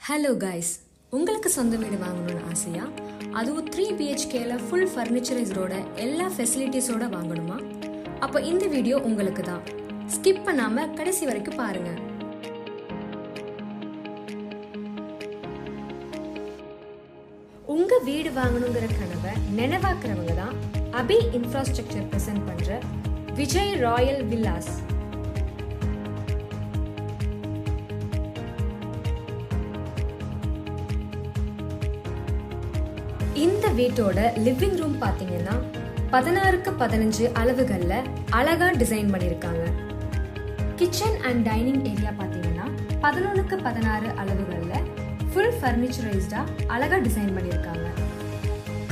Hello guys, உங்களுக்கு சொந்த வீடு வாங்கணும்னு ஆசையா? அதுவும் 3 BHKல ஃபுல் ஃபர்னிச்சரைஸரோட எல்லா ஃபெசிலிட்டிஸோட வாங்கணுமா? அப்போ இந்த வீடியோ உங்களுக்கு தான். ஸ்கிப் பண்ணாம கடைசி வரைக்கும் பாருங்க. உங்க வீடு வாங்கணுங்கிற கனவை நினைவாக்குறவங்க தான் அபி இன்ஃப்ராஸ்ட்ரக்சர் பிரசன்ட் பண்ற விஜய் ராயல் வில்லாஸ். இந்த வீட்டோட லிவிங் ரூம் பாத்தீங்கன்னா 16x15 அளவுகள்ல அழகா டிசைன் பண்ணிருக்காங்க. கிச்சன் அண்ட் டைனிங் ஏரியா பாத்தீங்கன்னா 11x16 அளவுகள்ல ஃபுல் ஃபர்னிச்சரைஸ்டா அழகா டிசைன் பண்ணிருக்காங்க.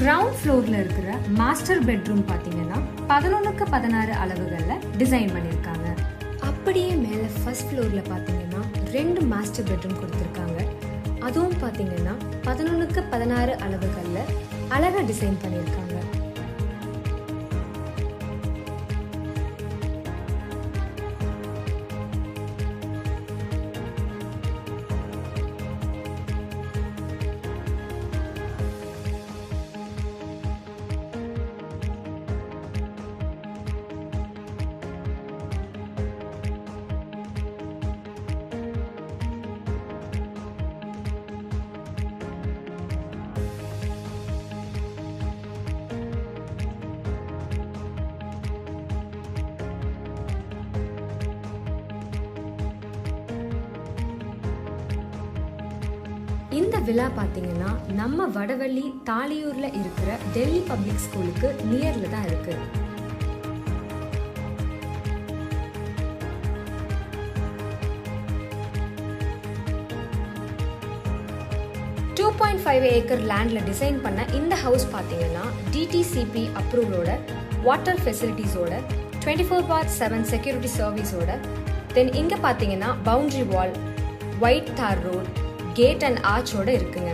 கிரவுண்ட் ஃப்ளோர்ல இருக்கிற மாஸ்டர் பெட்ரூம் பாத்தீங்கன்னா 11x16 அளவுகள்ல டிசைன் பண்ணிருக்காங்க. அப்படியே மேல ஃபர்ஸ்ட் ஃப்ளோர்ல பாத்தீங்கன்னா 2 மாஸ்டர் பெட்ரூம் கொடுத்திருக்காங்க. அதுவும் பாத்தீங்கன்னா 11x16 அளவுகள்ல அழகா டிசைன் பண்ணிருக்காங்க. இந்த விழா பாத்தீங்கன்னா நம்ம வடவள்ளி தாளியூர்ல இருக்கிற டெல்லி பப்ளிக் ஸ்கூலுக்கு நியர்ல தான் இருக்கு. ஏக்கர் லேண்ட்ல டிசைன் பண்ண இந்த ஹவுஸ் பாத்தீங்கன்னா DTCP அப்ரூவலோட வாட்டர் ஃபெசிலிட்டிஸோட 24/7 செக்யூரிட்டி சர்வீஸோட தென் இங்க பாத்தீங்கன்னா பவுண்டரி வால், ஒயிட் தார் ரோட், கேட் அண்ட் ஆர்ச்சோட இருக்குங்க.